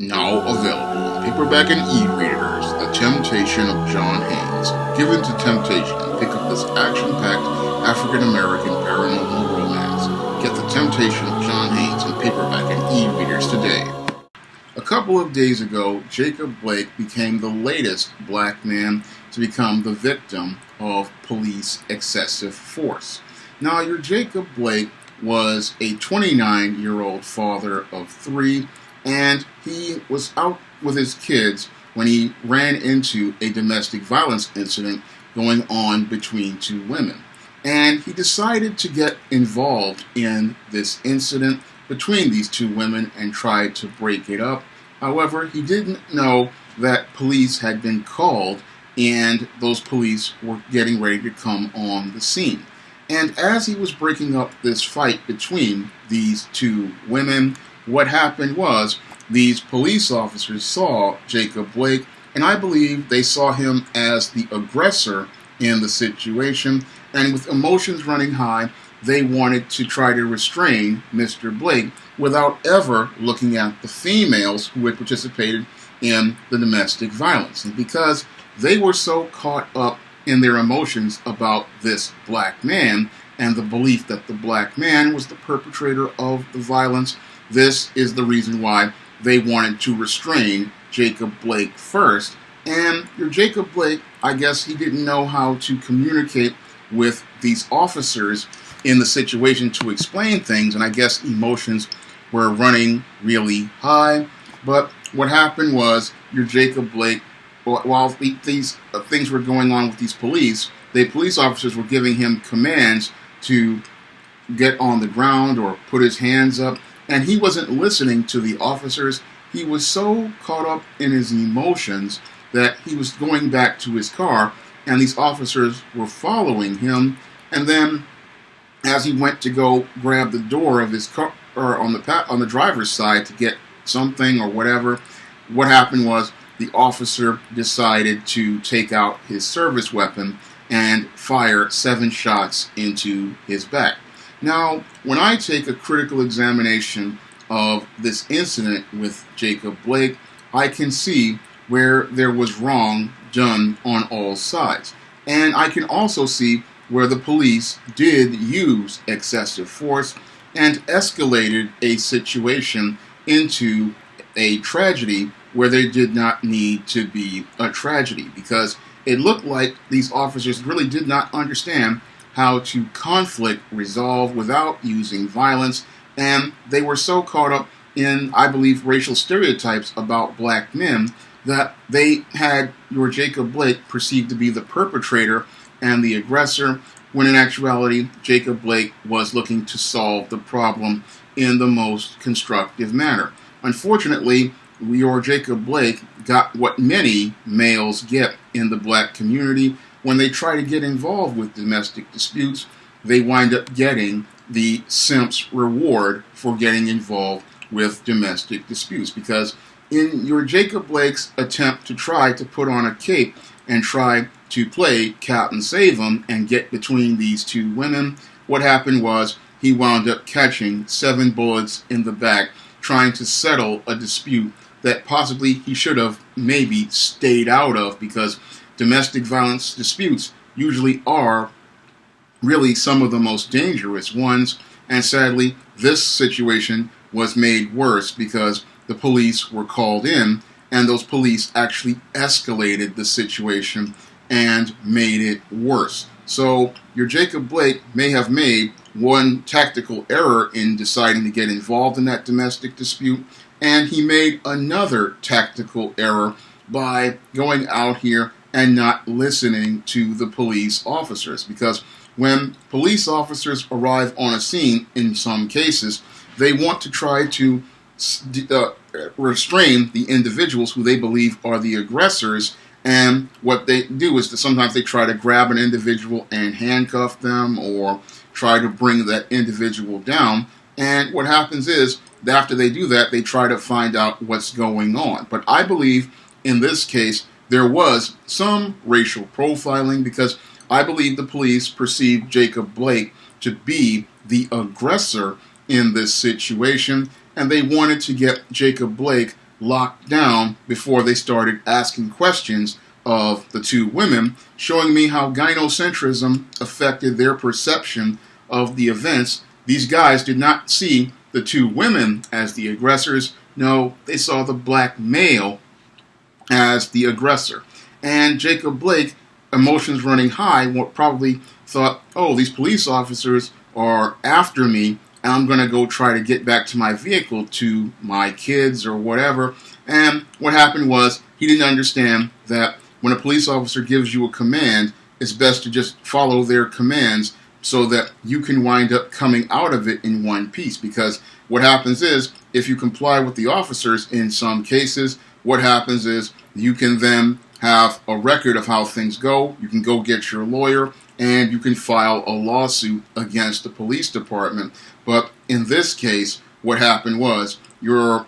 Now available in paperback and e-readers, The Temptation of John Haynes. Give in to temptation and pick up this action-packed African-American paranormal romance. Get The Temptation of John Haynes in paperback and e-readers today. A couple of days ago, Jacob Blake became the latest black man to become the victim of police excessive force. Now, your Jacob Blake was a 29-year-old father of three, and he was out with his kids when he ran into a domestic violence incident going on between two women. And he decided to get involved in this incident between these two women and tried to break it up. However, he didn't know that police had been called and those police were getting ready to come on the scene. And as he was breaking up this fight between these two women, what happened was these police officers saw Jacob Blake, and I believe they saw him as the aggressor in the situation, and with emotions running high, they wanted to try to restrain Mr. Blake without ever looking at the females who had participated in the domestic violence. And because they were so caught up in their emotions about this black man and the belief that the black man was the perpetrator of the violence, this is the reason why they wanted to restrain Jacob Blake first. And your Jacob Blake, I guess he didn't know how to communicate with these officers in the situation to explain things, and I guess emotions were running really high. But what happened was your Jacob Blake, while these things were going on with these police officers were giving him commands to get on the ground or put his hands up, and he wasn't listening to the officers. He was so caught up in his emotions that he was going back to his car, and these officers were following him. And then, as he went to go grab the door of his car, or on the driver's side to get something or whatever, what happened was the officer decided to take out his service weapon and fire 7 shots into his back. Now, when I take a critical examination of this incident with Jacob Blake, I can see where there was wrong done on all sides. And I can also see where the police did use excessive force and escalated a situation into a tragedy where there did not need to be a tragedy, because it looked like these officers really did not understand how to conflict resolve without using violence, and they were so caught up in, I believe, racial stereotypes about black men that they had your Jacob Blake perceived to be the perpetrator and the aggressor, when in actuality, Jacob Blake was looking to solve the problem in the most constructive manner. Unfortunately, your Jacob Blake got what many males get in the black community. When they try to get involved with domestic disputes, they wind up getting the simp's reward for getting involved with domestic disputes. Because in your Jacob Blake's attempt to try to put on a cape and try to play Captain Save-'em and get between these two women, what happened was he wound up catching 7 bullets in the back trying to settle a dispute that possibly he should have maybe stayed out of, because domestic violence disputes usually are really some of the most dangerous ones. And sadly, this situation was made worse because the police were called in, and those police actually escalated the situation and made it worse. So your Jacob Blake may have made one tactical error in deciding to get involved in that domestic dispute, and he made another tactical error by going out here and not listening to the police officers. Because when police officers arrive on a scene, in some cases, they want to try to restrain the individuals who they believe are the aggressors. And what they do is that sometimes they try to grab an individual and handcuff them, or try to bring that individual down. And what happens is, after they do that, they try to find out what's going on. But I believe in this case, there was some racial profiling, because I believe the police perceived Jacob Blake to be the aggressor in this situation, and they wanted to get Jacob Blake locked down before they started asking questions of the two women, showing me how gynocentrism affected their perception of the events. These guys did not see the two women as the aggressors. No, they saw the black male as the aggressor. And Jacob Blake, emotions running high, probably thought, oh, these police officers are after me, and I'm going to go try to get back to my vehicle, to my kids or whatever. And what happened was he didn't understand that when a police officer gives you a command, it's best to just follow their commands so that you can wind up coming out of it in one piece. Because what happens is, if you comply with the officers in some cases, what happens is you can then have a record of how things go. You can go get your lawyer, and you can file a lawsuit against the police department. But in this case, what happened was your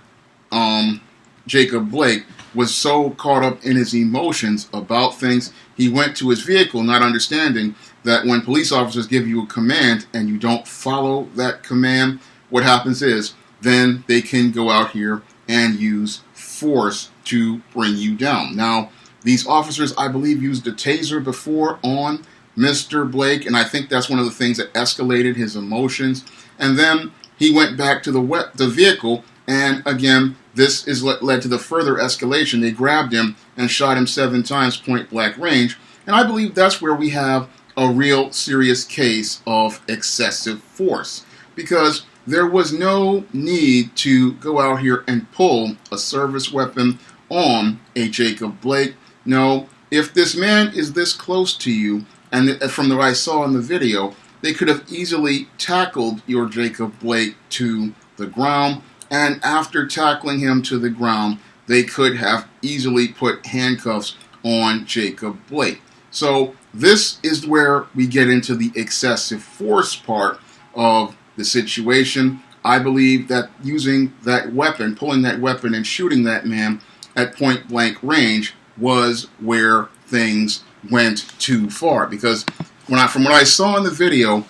Jacob Blake was so caught up in his emotions about things, he went to his vehicle not understanding that when police officers give you a command and you don't follow that command, what happens is then they can go out here and use force to bring you down. Now, these officers, I believe, used a taser before on Mr. Blake, and I think that's one of the things that escalated his emotions. And then he went back to the vehicle, and again, this is what led to the further escalation. They grabbed him and shot him 7 times point blank range, and I believe that's where we have a real serious case of excessive force, because there was no need to go out here and pull a service weapon on a Jacob Blake. No, if this man is this close to you, and from what I saw in the video, they could have easily tackled your Jacob Blake to the ground, and after tackling him to the ground, they could have easily put handcuffs on Jacob Blake. So this is where we get into the excessive force part of the situation. I believe that using that weapon, pulling that weapon and shooting that man at point blank range was where things went too far. Because from what I saw in the video,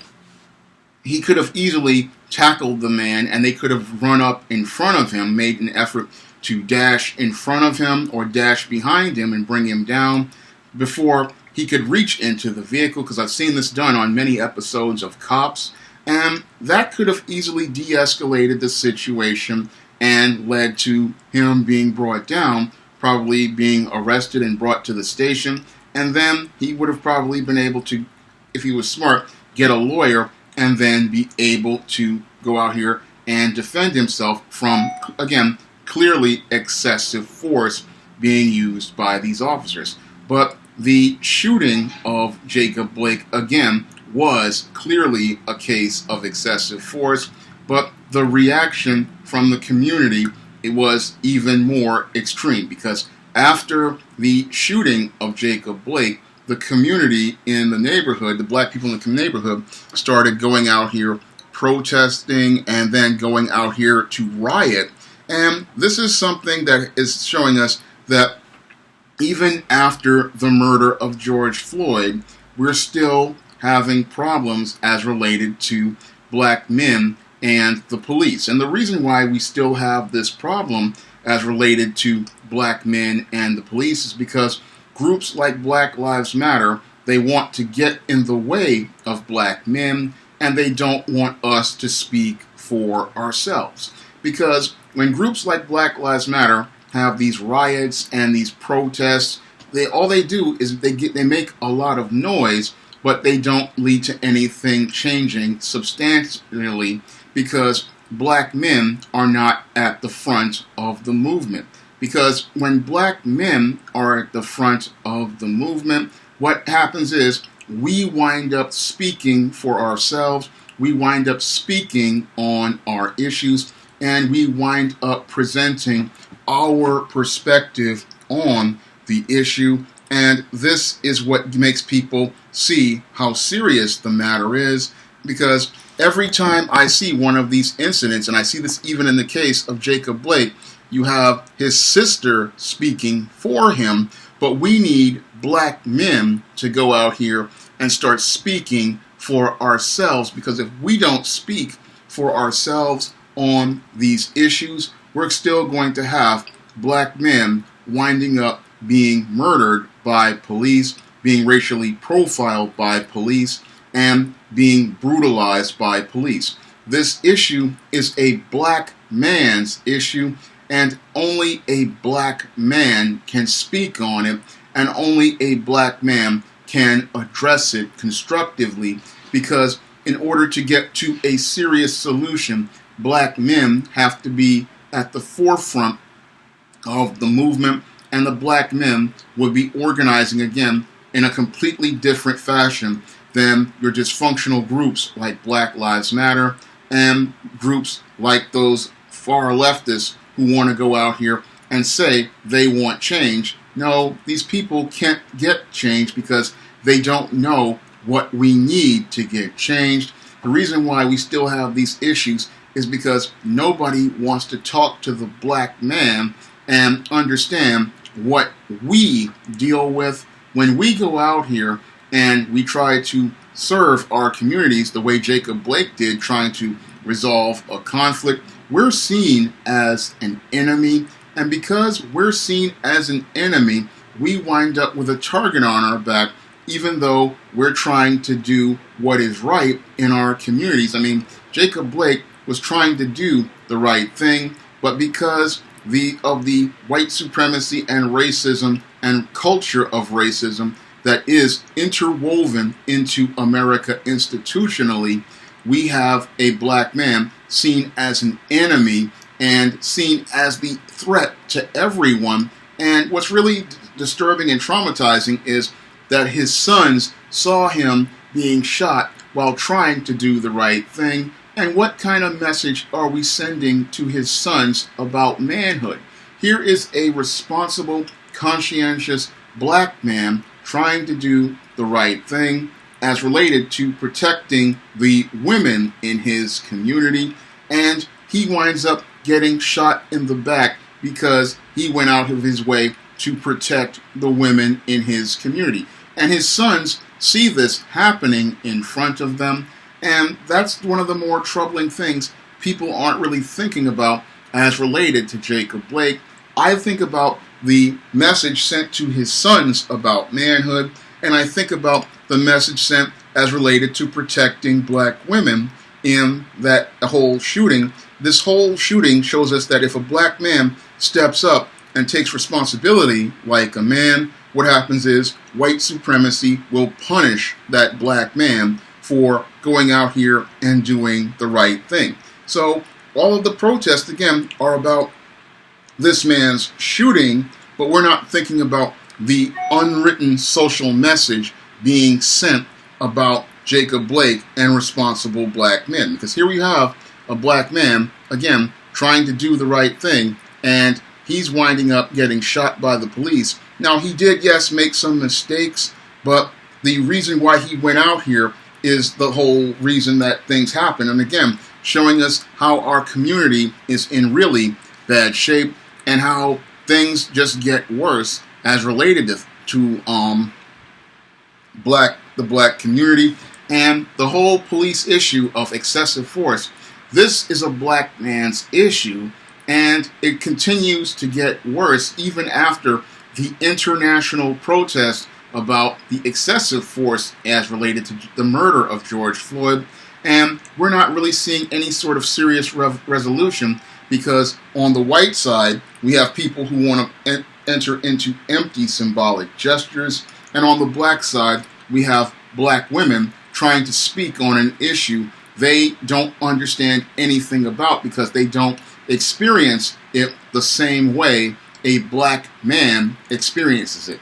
he could have easily tackled the man, and they could have run up in front of him, made an effort to dash in front of him or dash behind him and bring him down before he could reach into the vehicle, because I've seen this done on many episodes of Cops, and that could have easily de-escalated the situation and led to him being brought down, probably being arrested and brought to the station, and then he would have probably been able to, if he was smart, get a lawyer and then be able to go out here and defend himself from, again, clearly excessive force being used by these officers. But the shooting of Jacob Blake, again, was clearly a case of excessive force, but the reaction from the community, it was even more extreme, because after the shooting of Jacob Blake, the community in the neighborhood, the black people in the neighborhood, started going out here protesting and then going out here to riot. And this is something that is showing us that even after the murder of George Floyd, we're still having problems as related to black men and the police. And the reason why we still have this problem as related to black men and the police is because groups like Black Lives Matter, they want to get in the way of black men, and they don't want us to speak for ourselves. Because when groups like Black Lives Matter have these riots and these protests, all they do is they make a lot of noise, but they don't lead to anything changing substantially, because black men are not at the front of the movement. Because when black men are at the front of the movement, what happens is we wind up speaking for ourselves, we wind up speaking on our issues, and we wind up presenting our perspective on the issue. And this is what makes people see how serious the matter is, because every time I see one of these incidents, and I see this even in the case of Jacob Blake, you have his sister speaking for him, but we need black men to go out here and start speaking for ourselves, because if we don't speak for ourselves on these issues, we're still going to have black men winding up being murdered by police, being racially profiled by police, and being brutalized by police. This issue is a black man's issue, and only a black man can speak on it, and only a black man can address it constructively, because in order to get to a serious solution, black men have to be at the forefront of the movement, and the black men would be organizing again in a completely different fashion than your dysfunctional groups like Black Lives Matter and groups like those far leftists who want to go out here and say they want change. No, these people can't get change because they don't know what we need to get changed. The reason why we still have these issues is because nobody wants to talk to the black man and understand what we deal with when we go out here and we try to serve our communities the way Jacob Blake did, trying to resolve a conflict. We're seen as an enemy, and because we're seen as an enemy, we wind up with a target on our back, even though we're trying to do what is right in our communities. I mean, Jacob Blake was trying to do the right thing, but because of the white supremacy and racism and culture of racism that is interwoven into America institutionally, we have a black man seen as an enemy and seen as the threat to everyone. And what's really disturbing and traumatizing is that his sons saw him being shot while trying to do the right thing. And what kind of message are we sending to his sons about manhood? Here is a responsible, conscientious black man trying to do the right thing as related to protecting the women in his community, and he winds up getting shot in the back because he went out of his way to protect the women in his community. And his sons see this happening in front of them, and that's one of the more troubling things people aren't really thinking about as related to Jacob Blake. I think about the message sent to his sons about manhood, and I think about the message sent as related to protecting black women in that whole shooting. This whole shooting shows us that if a black man steps up and takes responsibility like a man, what happens is white supremacy will punish that black man for going out here and doing the right thing. So all of the protests, again, are about this man's shooting, but we're not thinking about the unwritten social message being sent about Jacob Blake and responsible black men. Because here we have a black man, again, trying to do the right thing, and he's winding up getting shot by the police. Now, he did, yes, make some mistakes, but the reason why he went out here is the whole reason that things happen. And again, showing us how our community is in really bad shape and how things just get worse as related to the black community and the whole police issue of excessive force. This is a black man's issue, and it continues to get worse even after the international protest about the excessive force as related to the murder of George Floyd. And we're not really seeing any sort of serious resolution, because on the white side, we have people who want to enter into empty symbolic gestures, and on the black side, we have black women trying to speak on an issue they don't understand anything about because they don't experience it the same way a black man experiences it.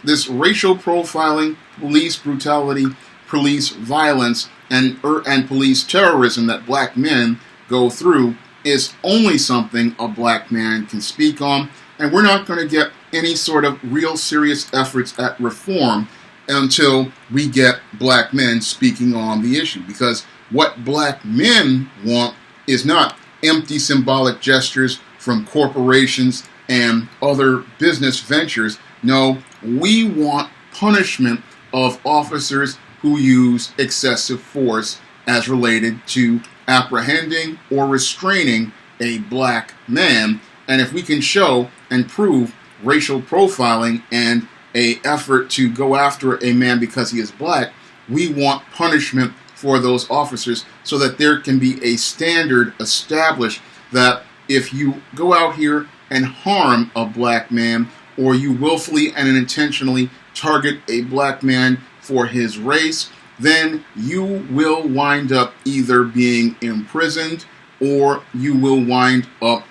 This racial profiling, police brutality, police violence, and police terrorism that black men go through is only something a black man can speak on, and we're not going to get any sort of real serious efforts at reform until we get black men speaking on the issue, because what black men want is not empty symbolic gestures from corporations and other business ventures. No, we want punishment of officers who use excessive force as related to apprehending or restraining a black man. And if we can show and prove racial profiling and a effort to go after a man because he is black, we want punishment for those officers so that there can be a standard established that if you go out here and harm a black man, or you willfully and intentionally target a black man for his race, then you will wind up either being imprisoned or you will wind up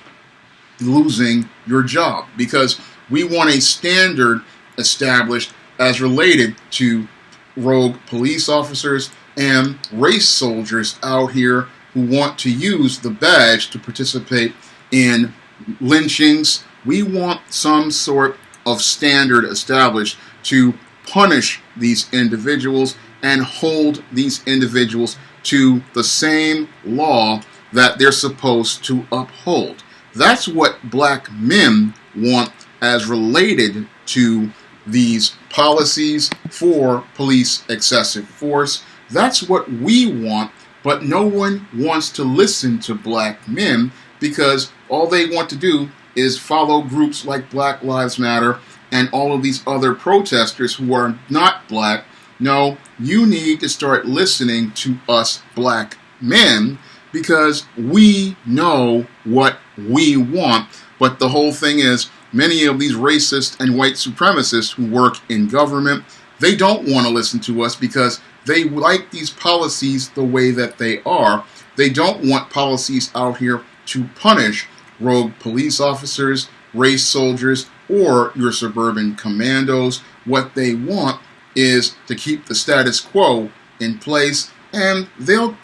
losing your job, because we want a standard established as related to rogue police officers and race soldiers out here who want to use the badge to participate in lynchings. We want some sort of standard established to punish these individuals and hold these individuals to the same law that they're supposed to uphold. That's what black men want as related to these policies for police excessive force. That's what we want, but no one wants to listen to black men because all they want to do is follow groups like Black Lives Matter and all of these other protesters who are not black. No, you need to start listening to us black men because we know what we want. But the whole thing is, many of these racist and white supremacists who work in government, they don't want to listen to us because they like these policies the way that they are. They don't want policies out here to punish rogue police officers, race soldiers, or your suburban commandos. What they want is to keep the status quo in place, and they'll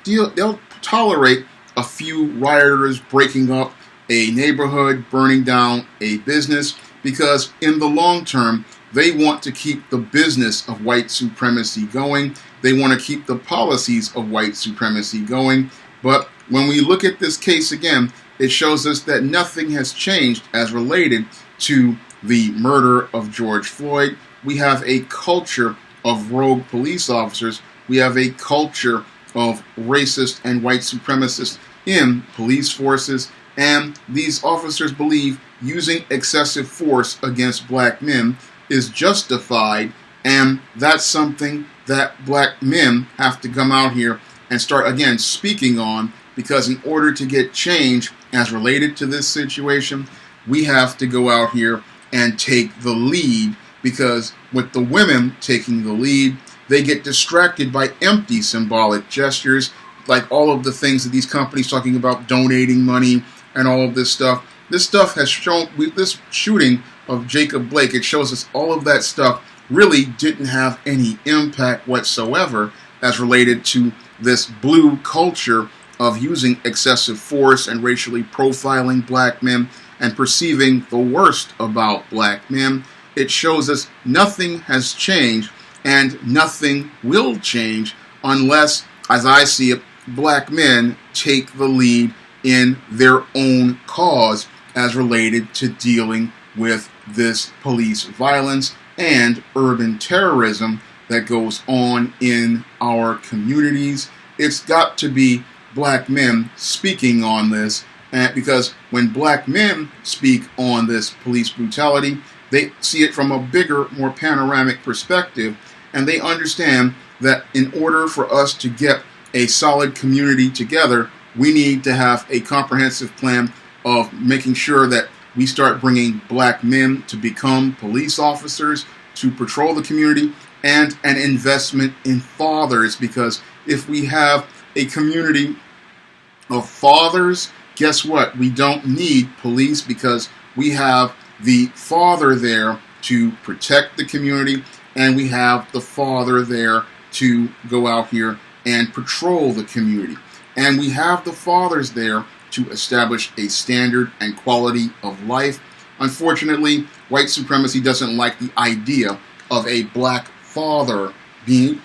tolerate a few rioters breaking up a neighborhood, burning down a business, because in the long term, they want to keep the business of white supremacy going. They want to keep the policies of white supremacy going. But when we look at this case again, it shows us that nothing has changed as related to the murder of George Floyd. We have a culture of rogue police officers. We have a culture of racist and white supremacists in police forces. And these officers believe using excessive force against black men is justified. And that's something that black men have to come out here and start again speaking on, because in order to get change as related to this situation, we have to go out here and take the lead, because with the women taking the lead, they get distracted by empty symbolic gestures, like all of the things that these companies talking about donating money and all of this stuff. This stuff has shown, this shooting of Jacob Blake, it shows us all of that stuff really didn't have any impact whatsoever as related to this blue culture of using excessive force and racially profiling black men and perceiving the worst about black men. It shows us nothing has changed and nothing will change unless, as I see it, black men take the lead in their own cause as related to dealing with this police violence and urban terrorism that goes on in our communities. It's got to be black men speaking on this, because when black men speak on this police brutality, they see it from a bigger, more panoramic perspective, and they understand that in order for us to get a solid community together, we need to have a comprehensive plan of making sure that we start bringing black men to become police officers, to patrol the community, and an investment in fathers, because if we have a community of fathers, guess what? We don't need police, because we have the father there to protect the community, and we have the father there to go out here and patrol the community. And we have the fathers there to establish a standard and quality of life. Unfortunately, white supremacy doesn't like the idea of a black father being,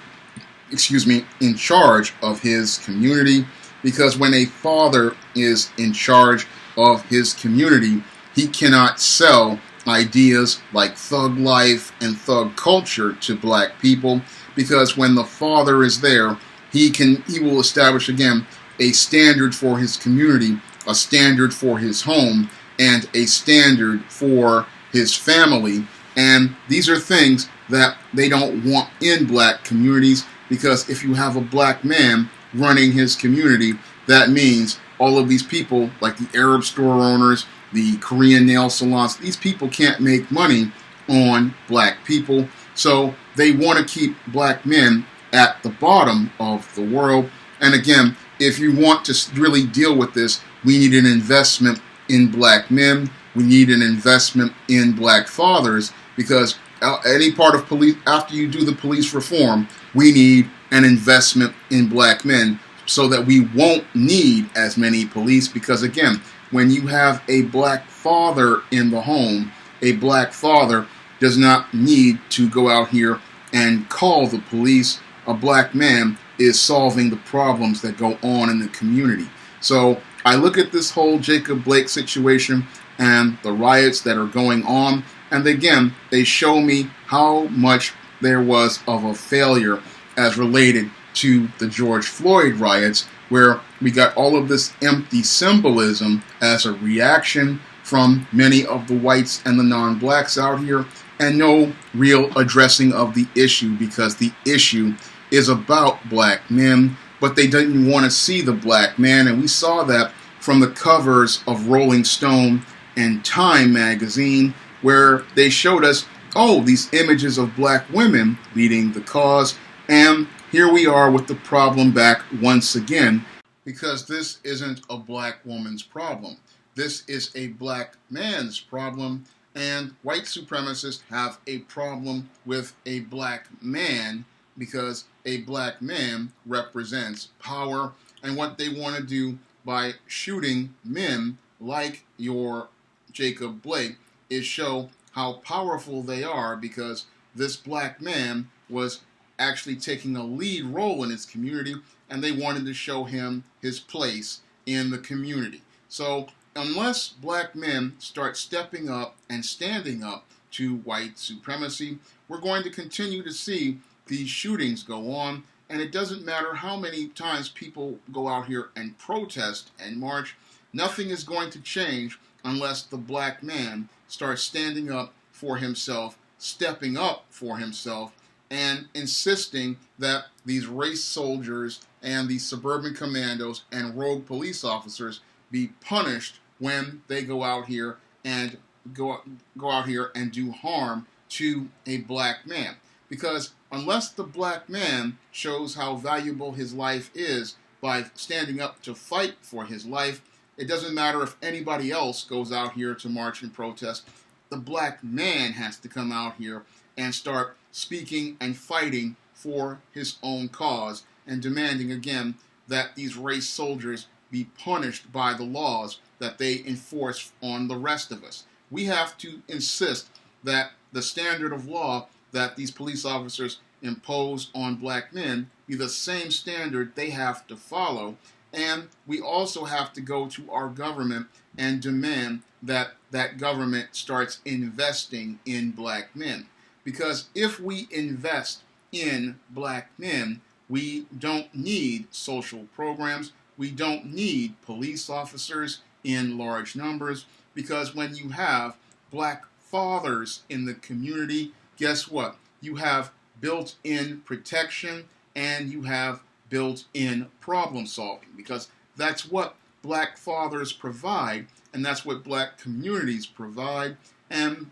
in charge of his community, because when a father is in charge of his community, he cannot sell ideas like thug life and thug culture to black people, because when the father is there, he will establish again a standard for his community, a standard for his home, and a standard for his family. And these are things that they don't want in black communities, because if you have a black man running his community, that means all of these people, like the Arab store owners, the Korean nail salons, these people can't make money on black people. So they want to keep black men at the bottom of the world. And again, if you want to really deal with this, we need an investment in black men. We need an investment in black fathers, because any part of police, after you do the police reform, we need an investment in black men so that we won't need as many police. Because again, when you have a black father in the home, a black father does not need to go out here and call the police. A black man is solving the problems that go on in the community. So I look at this whole Jacob Blake situation and the riots that are going on, and again, they show me how much there was of a failure as related to the George Floyd riots, where we got all of this empty symbolism as a reaction from many of the whites and the non-blacks out here, and no real addressing of the issue, because the issue is about black men, but they didn't want to see the black man. And we saw that from the covers of Rolling Stone and Time magazine, where they showed us, oh, these images of black women leading the cause. And here we are with the problem back once again, because this isn't a black woman's problem. This is a black man's problem, and white supremacists have a problem with a black man, because a black man represents power. And what they want to do by shooting men like your Jacob Blake is show how powerful they are, because this black man was actually taking a lead role in his community, and they wanted to show him his place in the community. So unless black men start stepping up and standing up to white supremacy, we're going to continue to see these shootings go on. And it doesn't matter how many times people go out here and protest and march, nothing is going to change unless the black man starts standing up for himself, stepping up for himself, and insisting that these race soldiers and these suburban commandos and rogue police officers be punished when they go out here and go out here and do harm to a black man. Because unless the black man shows how valuable his life is by standing up to fight for his life, it doesn't matter if anybody else goes out here to march and protest. The black man has to come out here and start speaking and fighting for his own cause, and demanding again that these race soldiers be punished by the laws that they enforce on the rest of us. We have to insist that the standard of law that these police officers impose on black men be the same standard they have to follow. And we also have to go to our government and demand that that government starts investing in black men. Because if we invest in black men, we don't need social programs. We don't need police officers in large numbers, because when you have black fathers in the community, guess what? You have built-in protection, and you have built-in problem solving, because that's what black fathers provide, and that's what black communities provide. And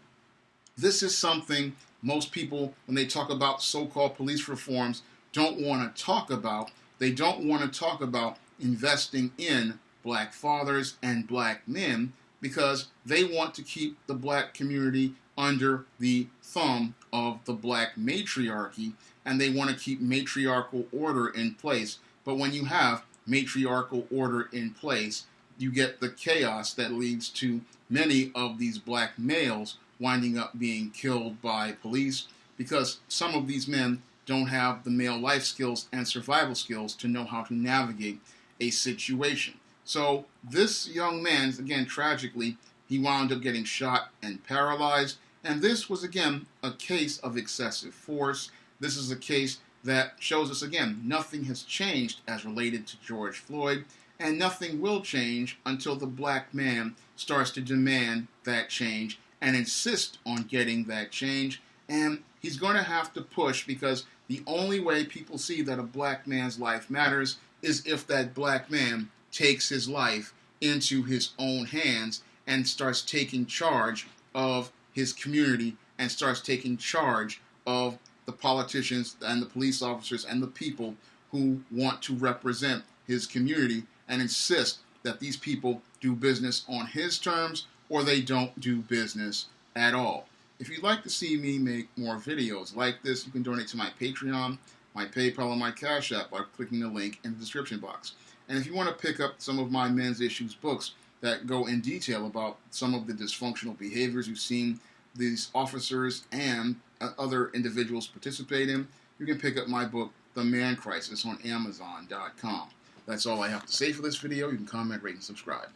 this is something most people, when they talk about so-called police reforms, don't want to talk about. They don't want to talk about investing in black fathers and black men, because they want to keep the black community under the thumb of the black matriarchy, and they want to keep matriarchal order in place. But when you have matriarchal order in place, you get the chaos that leads to many of these black males winding up being killed by police, because some of these men don't have the male life skills and survival skills to know how to navigate a situation. So this young man, again, tragically, he wound up getting shot and paralyzed. And this was, again, a case of excessive force. This is a case that shows us, again, nothing has changed as related to George Floyd, and nothing will change until the black man starts to demand that change and insist on getting that change. And he's going to have to push, because the only way people see that a black man's life matters is if that black man takes his life into his own hands and starts taking charge of his community and starts taking charge of the politicians and the police officers and the people who want to represent his community, and insist that these people do business on his terms or they don't do business at all. If you'd like to see me make more videos like this, you can donate to my Patreon, my PayPal, and my Cash App by clicking the link in the description box. And if you want to pick up some of my men's issues books that go in detail about some of the dysfunctional behaviors you've seen these officers and other individuals participate in, you can pick up my book, The Man Crisis, on Amazon.com. That's all I have to say for this video. You can comment, rate, and subscribe.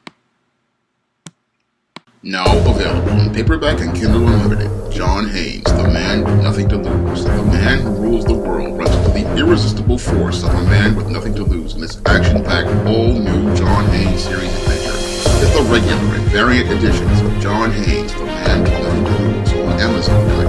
Now available in paperback and Kindle Unlimited, John Haynes, The Man with Nothing to Lose. The man who rules the world runs into the irresistible force of a man with nothing to lose in this action-packed, all-new John Haynes series adventure. Get the regular and variant editions of John Haynes, The Man with Nothing to Lose on Amazon.